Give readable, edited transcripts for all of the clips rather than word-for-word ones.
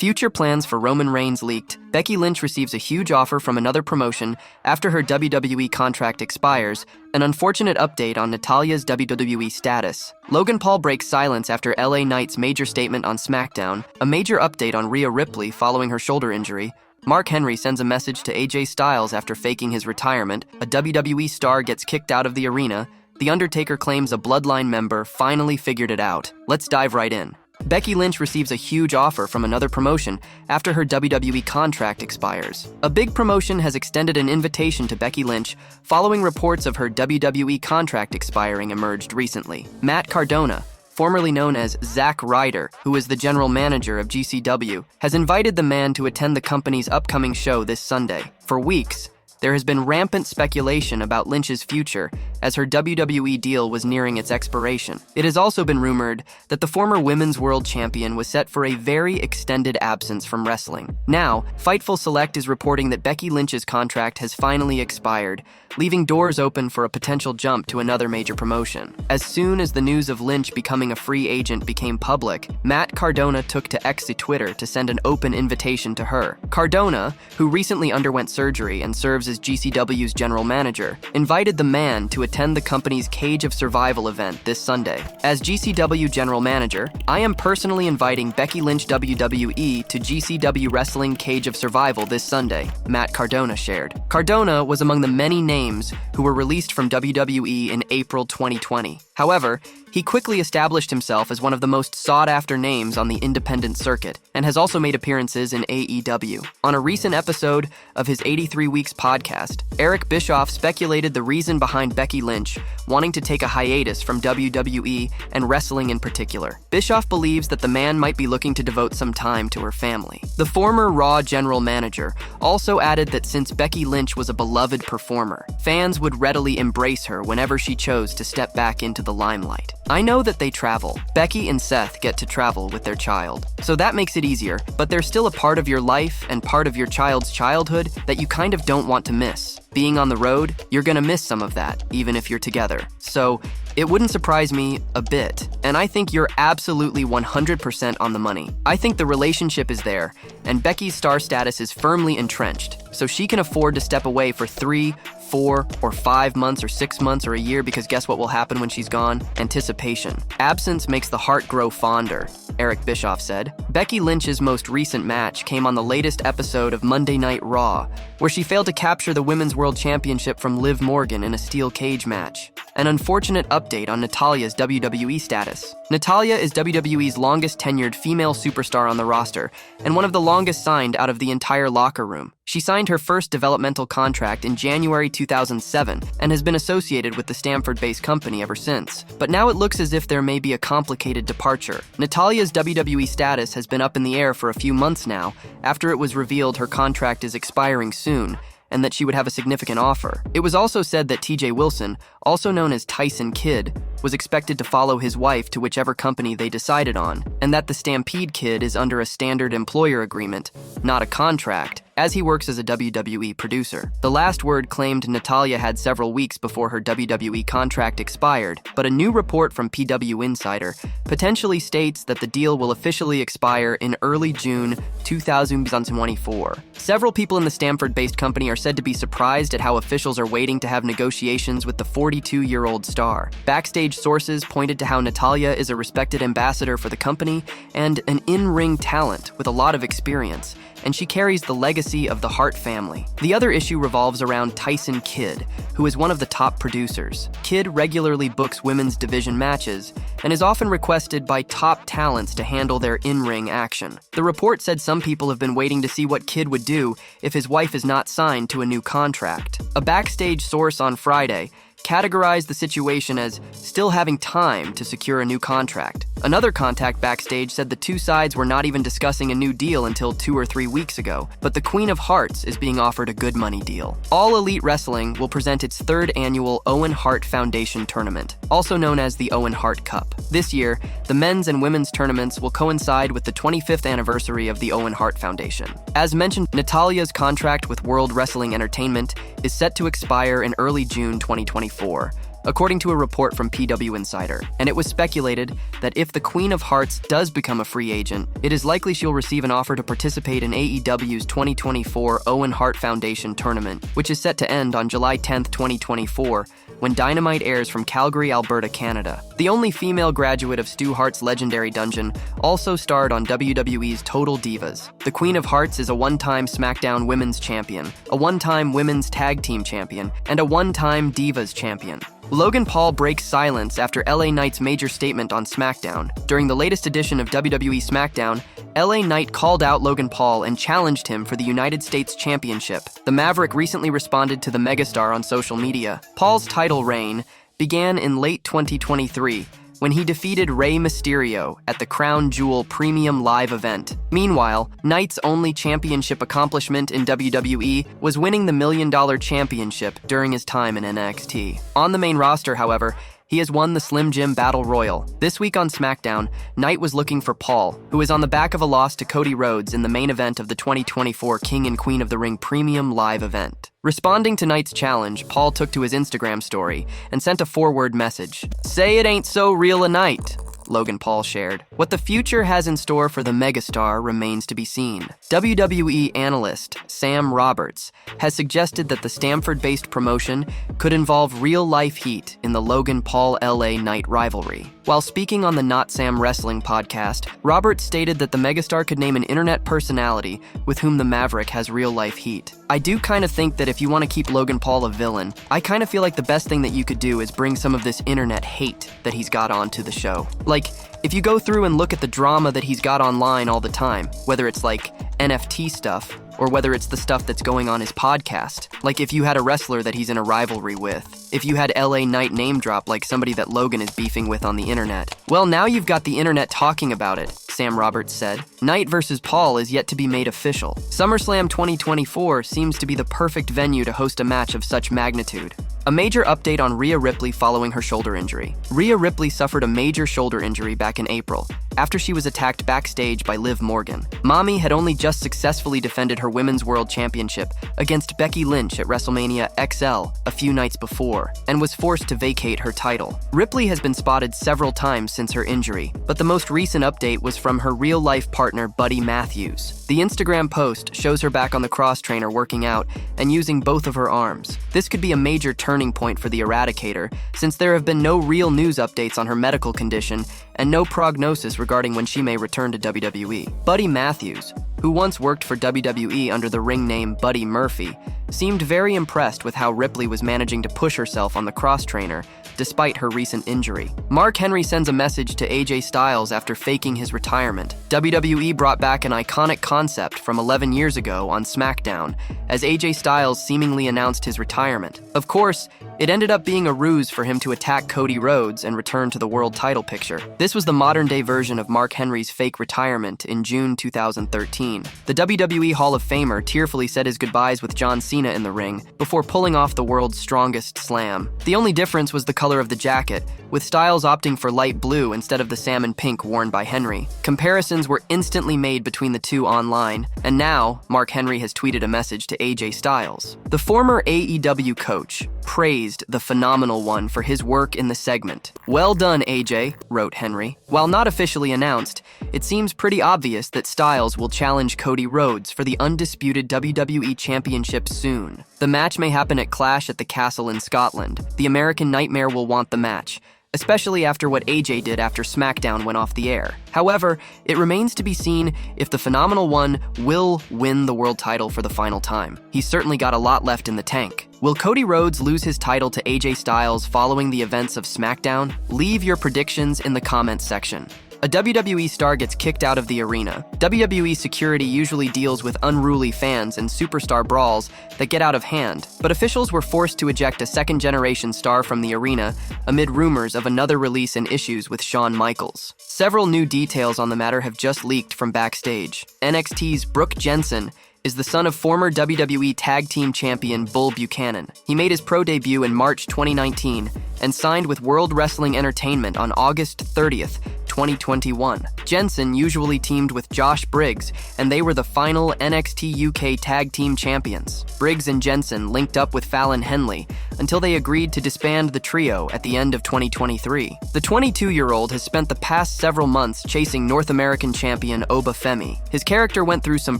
Future plans for Roman Reigns leaked. Becky Lynch receives a huge offer from another promotion after her WWE contract expires. An unfortunate update on Natalya's WWE status. Logan Paul breaks silence after LA Knight's major statement on SmackDown. A major update on Rhea Ripley following her shoulder injury. Mark Henry sends a message to AJ Styles after faking his retirement. A WWE star gets kicked out of the arena. The Undertaker claims a Bloodline member finally figured it out. Let's dive right in. Becky Lynch receives a huge offer from another promotion after her WWE contract expires. A big promotion has extended an invitation to Becky Lynch following reports of her WWE contract expiring emerged recently. Matt Cardona, formerly known as Zack Ryder, who is the general manager of GCW, has invited the man to attend the company's upcoming show this Sunday. For weeks, there has been rampant speculation about Lynch's future as her WWE deal was nearing its expiration. It has also been rumored that the former Women's World Champion was set for a very extended absence from wrestling. Now, Fightful Select is reporting that Becky Lynch's contract has finally expired, leaving doors open for a potential jump to another major promotion. As soon as the news of Lynch becoming a free agent became public, Matt Cardona took to X Twitter to send an open invitation to her. Cardona, who recently underwent surgery and serves as GCW's general manager, invited the man to attend the company's Cage of Survival event this Sunday. As GCW general manager, I am personally inviting Becky Lynch WWE to GCW Wrestling Cage of Survival this Sunday, Matt Cardona shared. Cardona was among the many names who were released from WWE in April 2020. However, he quickly established himself as one of the most sought-after names on the independent circuit and has also made appearances in AEW. On a recent episode of his 83 Weeks podcast, Eric Bischoff speculated the reason behind Becky Lynch wanting to take a hiatus from WWE and wrestling in particular. Bischoff believes that the man might be looking to devote some time to her family. The former Raw general manager also added that since Becky Lynch was a beloved performer, fans would readily embrace her whenever she chose to step back into the limelight. I know that they travel. Becky and Seth get to travel with their child, so that makes it easier, but there's still a part of your life and part of your child's childhood that you kind of don't want to miss. Being on the road, you're gonna miss some of that, even if you're together. So, it wouldn't surprise me a bit, and I think you're absolutely 100% on the money. I think the relationship is there, and Becky's star status is firmly entrenched, so she can afford to step away for 3, 4, or 5 months or 6 months or a year because guess what will happen when she's gone? Anticipation. Absence makes the heart grow fonder, Eric Bischoff said. Becky Lynch's most recent match came on the latest episode of Monday Night Raw, where she failed to capture the Women's World Championship from Liv Morgan in a steel cage match. An unfortunate update on Natalya's WWE status. Natalya is WWE's longest tenured female superstar on the roster, and one of the longest signed out of the entire locker room. She signed her first developmental contract in January 2007 and has been associated with the Stamford-based company ever since. But now it looks as if there may be a complicated departure. Natalya's WWE status has been up in the air for a few months now, after it was revealed her contract is expiring soon, and that she would have a significant offer. It was also said that TJ Wilson, also known as Tyson Kidd, was expected to follow his wife to whichever company they decided on, and that the Stampede Kid is under a standard employer agreement, not a contract, as he works as a WWE producer. The last word claimed Natalya had several weeks before her WWE contract expired, but a new report from PW Insider potentially states that the deal will officially expire in early June 2024. Several people in the Stamford-based company are said to be surprised at how officials are waiting to have negotiations with the 42-year-old star. Backstage sources pointed to how Natalya is a respected ambassador for the company and an in-ring talent with a lot of experience, and she carries the legacy of the Hart family. The other issue revolves around Tyson Kidd, who is one of the top producers. Kidd regularly books women's division matches and is often requested by top talents to handle their in-ring action. The report said some people have been waiting to see what Kidd would do if his wife is not signed to a new contract. A backstage source on Friday categorized the situation as still having time to secure a new contract. Another contact backstage said the two sides were not even discussing a new deal until 2 or 3 weeks ago, but the Queen of Hearts is being offered a good money deal. All Elite Wrestling will present its 3rd annual Owen Hart Foundation Tournament, also known as the Owen Hart Cup. This year, the men's and women's tournaments will coincide with the 25th anniversary of the Owen Hart Foundation. As mentioned, Natalya's contract with World Wrestling Entertainment is set to expire in early June 2024, according to a report from PW Insider. And it was speculated that if the Queen of Hearts does become a free agent, it is likely she'll receive an offer to participate in AEW's 2024 Owen Hart Foundation tournament, which is set to end on July 10, 2024, when Dynamite airs from Calgary, Alberta, Canada. The only female graduate of Stu Hart's legendary dungeon also starred on WWE's Total Divas. The Queen of Hearts is a one-time SmackDown Women's Champion, a one-time Women's Tag Team Champion, and a one-time Divas Champion. Logan Paul breaks silence after LA Knight's major statement on SmackDown. During the latest edition of WWE SmackDown, LA Knight called out Logan Paul and challenged him for the United States Championship. The Maverick recently responded to the megastar on social media. Paul's title reign began in late 2023, when he defeated Rey Mysterio at the Crown Jewel Premium Live event. Meanwhile, Knight's only championship accomplishment in WWE was winning the $1 Million Championship during his time in NXT. On the main roster, however, he has won the Slim Jim Battle Royal. This week on SmackDown, Knight was looking for Paul, who is on the back of a loss to Cody Rhodes in the main event of the 2024 King and Queen of the Ring Premium Live event. Responding to Knight's challenge, Paul took to his Instagram story and sent a forward message. "Say it ain't so real a night," Logan Paul shared. What the future has in store for the megastar remains to be seen. WWE analyst Sam Roberts has suggested that the Stamford-based promotion could involve real-life heat in the Logan Paul-LA Knight rivalry. While speaking on the Not Sam Wrestling podcast, Roberts stated that the megastar could name an internet personality with whom the Maverick has real-life heat. I do kind of think that if you want to keep Logan Paul a villain, I kind of feel like the best thing that you could do is bring some of this internet hate that he's got onto the show. Like, if you go through and look at the drama that he's got online all the time, whether it's like NFT stuff, or whether it's the stuff that's going on his podcast. Like if you had a wrestler that he's in a rivalry with. If you had LA Knight name drop like somebody that Logan is beefing with on the internet. Well, now you've got the internet talking about it, Sam Roberts said. Knight versus Paul is yet to be made official. SummerSlam 2024 seems to be the perfect venue to host a match of such magnitude. A major update on Rhea Ripley following her shoulder injury. Rhea Ripley suffered a major shoulder injury back in April, after she was attacked backstage by Liv Morgan. Mommy had only just successfully defended her Women's World Championship against Becky Lynch at WrestleMania XL a few nights before, and was forced to vacate her title. Ripley has been spotted several times since her injury, but the most recent update was from her real-life partner Buddy Matthews. The Instagram post shows her back on the cross trainer working out and using both of her arms. This could be a major turning point for the Eradicator, since there have been no real news updates on her medical condition and no prognosis regarding when she may return to WWE. Buddy Matthews, who once worked for WWE under the ring name Buddy Murphy, seemed very impressed with how Ripley was managing to push herself on the cross trainer despite her recent injury. Mark Henry sends a message to AJ Styles after faking his retirement. WWE brought back an iconic concept from 11 years ago on SmackDown as AJ Styles seemingly announced his retirement. Of course, it ended up being a ruse for him to attack Cody Rhodes and return to the world title picture. This was the modern-day version of Mark Henry's fake retirement in June 2013. The WWE Hall of Famer tearfully said his goodbyes with John Cena in the ring before pulling off the world's strongest slam. The only difference was the color of the jacket, with Styles opting for light blue instead of the salmon pink worn by Henry. Comparisons were instantly made between the two online, and now Mark Henry has tweeted a message to AJ Styles. The former AEW coach praised the Phenomenal One for his work in the segment. "Well done, AJ," wrote Henry. While not officially announced, it seems pretty obvious that Styles will challenge Cody Rhodes for the undisputed WWE Championship soon. The match may happen at Clash at the Castle in Scotland. The American Nightmare will want the match, especially after what AJ did after SmackDown went off the air. However, it remains to be seen if the Phenomenal One will win the world title for the final time. He's certainly got a lot left in the tank. Will Cody Rhodes lose his title to AJ Styles following the events of SmackDown? Leave your predictions in the comments section. A WWE star gets kicked out of the arena. WWE security usually deals with unruly fans and superstar brawls that get out of hand, but officials were forced to eject a second-generation star from the arena amid rumors of another release and issues with Shawn Michaels. Several new details on the matter have just leaked from backstage. NXT's Brooke Jensen is the son of former WWE Tag Team Champion Bull Buchanan. He made his pro debut in March 2019 and signed with World Wrestling Entertainment on August 30th, 2021. Jensen usually teamed with Josh Briggs, and they were the final NXT UK Tag Team Champions. Briggs and Jensen linked up with Fallon Henley until they agreed to disband the trio at the end of 2023. The 22-year-old has spent the past several months chasing North American champion Oba Femi. His character went through some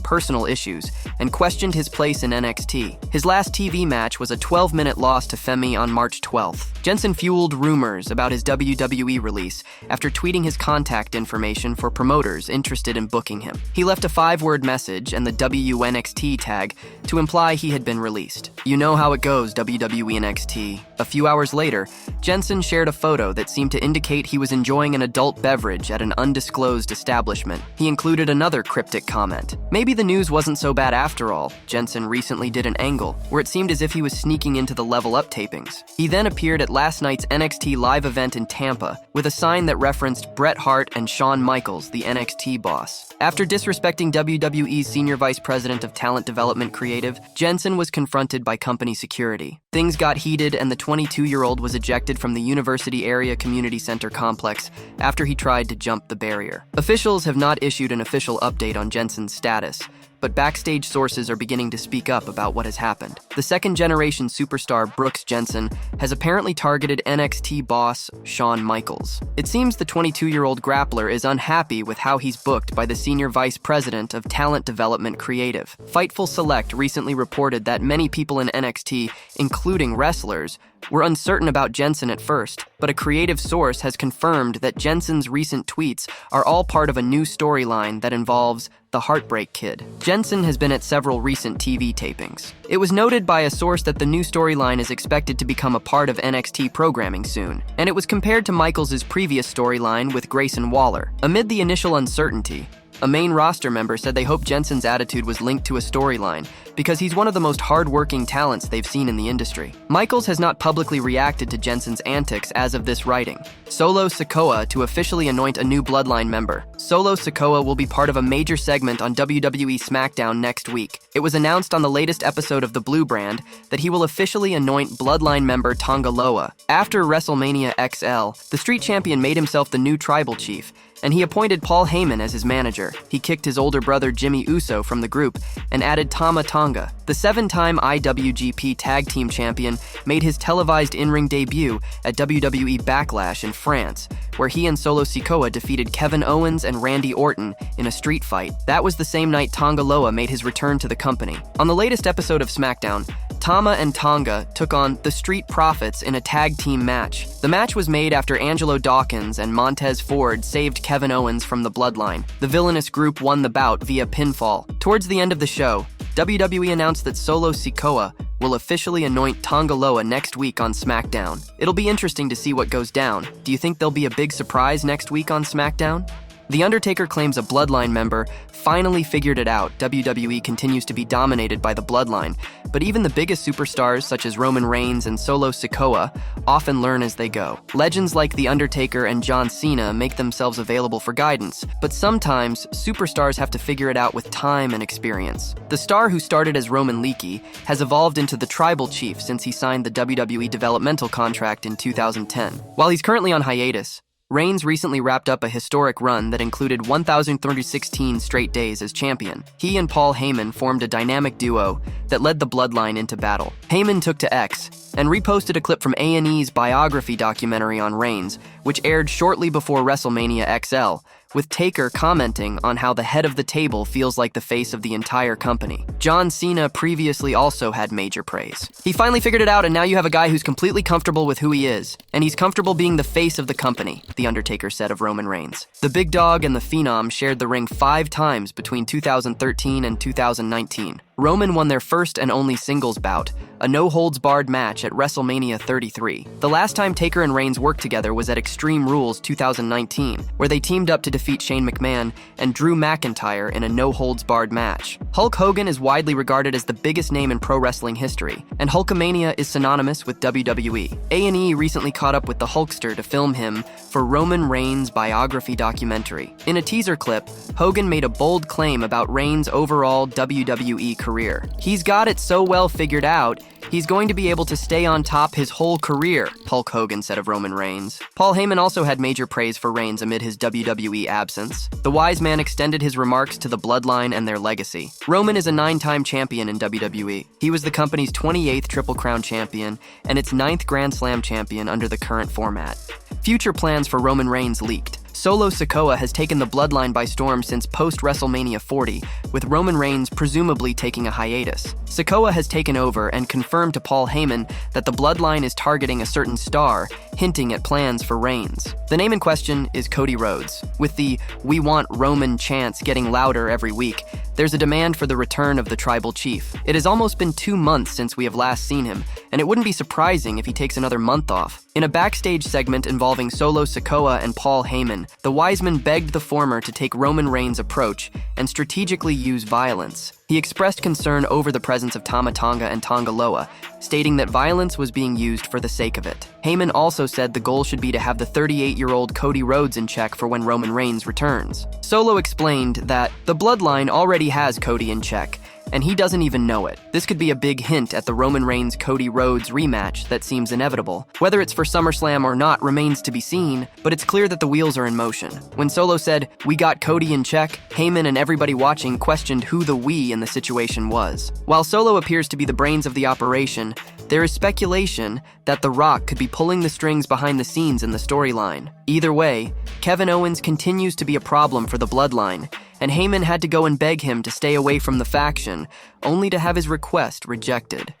personal issues and questioned his place in NXT. His last TV match was a 12-minute loss to Femi on March 12th. Jensen fueled rumors about his WWE release after tweeting his contact information for promoters interested in booking him. He left a 5-word message and the WNXT tag to imply he had been released. You know how it goes, WWE NXT. A few hours later, Jensen shared a photo that seemed to indicate he was enjoying an adult beverage at an undisclosed establishment. He included another cryptic comment. Maybe the news wasn't so bad after all. Jensen recently did an angle where it seemed as if he was sneaking into the Level Up tapings. He then appeared at last night's NXT live event in Tampa with a sign that referenced Bret Hart and Shawn Michaels, the NXT boss. After disrespecting WWE's Senior Vice President of Talent Development Creative, Jensen was confronted by company security. Things got heated and the 22-year-old was ejected from the University Area Community Center complex after he tried to jump the barrier. Officials have not issued an official update on Jensen's status, but backstage sources are beginning to speak up about what has happened. The second-generation superstar Brooks Jensen has apparently targeted NXT boss Shawn Michaels. It seems the 22-year-old grappler is unhappy with how he's booked by the Senior Vice President of Talent Development Creative. Fightful Select recently reported that many people in NXT, including wrestlers, were uncertain about Jensen at first, but a creative source has confirmed that Jensen's recent tweets are all part of a new storyline that involves the Heartbreak Kid. Jensen has been at several recent TV tapings. It was noted by a source that the new storyline is expected to become a part of NXT programming soon, and it was compared to Michaels' previous storyline with Grayson Waller. Amid the initial uncertainty, a main roster member said they hoped Jensen's attitude was linked to a storyline because he's one of the most hard-working talents they've seen in the industry. Michaels has not publicly reacted to Jensen's antics as of this writing. Solo Sikoa to officially anoint a new Bloodline member. Solo Sikoa will be part of a major segment on WWE SmackDown next week. It was announced on the latest episode of The Blue Brand that he will officially anoint Bloodline member Tonga Loa. After WrestleMania XL, the Street Champion made himself the new Tribal Chief, and he appointed Paul Heyman as his manager. He kicked his older brother Jimmy Uso from the group and added Tama Tonga. The 7-time IWGP Tag Team Champion made his televised in-ring debut at WWE Backlash in France, where he and Solo Sikoa defeated Kevin Owens and Randy Orton in a street fight. That was the same night Tonga Loa made his return to the company. On the latest episode of SmackDown, Tama and Tonga took on the Street Profits in a tag team match. The match was made after Angelo Dawkins and Montez Ford saved Kevin Owens from the Bloodline. The villainous group won the bout via pinfall. Towards the end of the show, WWE announced that Solo Sikoa will officially anoint Tonga Loa next week on SmackDown. It'll be interesting to see what goes down. Do you think there'll be a big surprise next week on SmackDown? The Undertaker claims a Bloodline member finally figured it out. WWE continues to be dominated by the Bloodline, but even the biggest superstars such as Roman Reigns and Solo Sikoa often learn as they go. Legends like The Undertaker and John Cena make themselves available for guidance, but sometimes superstars have to figure it out with time and experience. The star who started as Roman Leakey has evolved into the Tribal Chief since he signed the WWE developmental contract in 2010. While he's currently on hiatus, Reigns recently wrapped up a historic run that included 1,016 straight days as champion. He and Paul Heyman formed a dynamic duo that led the Bloodline into battle. Heyman took to X and reposted a clip from A&E's biography documentary on Reigns, which aired shortly before WrestleMania XL, with Taker commenting on how the head of the table feels like the face of the entire company. John Cena previously also had major praise. He finally figured it out, and now you have a guy who's completely comfortable with who he is, and he's comfortable being the face of the company, The Undertaker said of Roman Reigns. The Big Dog and the Phenom shared the ring 5 times between 2013 and 2019. Roman won their first and only singles bout, a no-holds-barred match at WrestleMania 33. The last time Taker and Reigns worked together was at Extreme Rules 2019, where they teamed up to defeat Shane McMahon and Drew McIntyre in a no-holds-barred match. Hulk Hogan is widely regarded as the biggest name in pro wrestling history, and Hulkamania is synonymous with WWE. A&E recently caught up with the Hulkster to film him for Roman Reigns' biography documentary. In a teaser clip, Hogan made a bold claim about Reigns' overall WWE career. "He's got it so well figured out, he's going to be able to stay on top his whole career," Hulk Hogan said of Roman Reigns. Paul Heyman also had major praise for Reigns amid his WWE absence. The wise man extended his remarks to the Bloodline and their legacy. Roman is a 9-time champion in WWE. He was the company's 28th Triple Crown champion and its 9th Grand Slam champion under the current format. Future plans for Roman Reigns leaked. Solo Sikoa has taken the Bloodline by storm since post-WrestleMania 40, with Roman Reigns presumably taking a hiatus. Sikoa has taken over and confirmed to Paul Heyman that the Bloodline is targeting a certain star, hinting at plans for Reigns. The name in question is Cody Rhodes. With the "We Want Roman" chants getting louder every week, there's a demand for the return of the tribal chief. It has almost been 2 months since we have last seen him, and it wouldn't be surprising if he takes another month off. In a backstage segment involving Solo Sikoa and Paul Heyman, the Wiseman begged the former to take Roman Reigns' approach and strategically use violence. He expressed concern over the presence of Tama Tonga and Tonga Loa, stating that violence was being used for the sake of it. Heyman also said the goal should be to have the 38-year-old Cody Rhodes in check for when Roman Reigns returns. Solo explained that the Bloodline already has Cody in check, and he doesn't even know it. This could be a big hint at the Roman Reigns-Cody Rhodes rematch that seems inevitable. Whether it's for SummerSlam or not remains to be seen, but it's clear that the wheels are in motion. When Solo said, "We got Cody in check," Heyman and everybody watching questioned who the "we" in the situation was. While Solo appears to be the brains of the operation, there is speculation that The Rock could be pulling the strings behind the scenes in the storyline. Either way, Kevin Owens continues to be a problem for the Bloodline, and Heyman had to go and beg him to stay away from the faction, only to have his request rejected.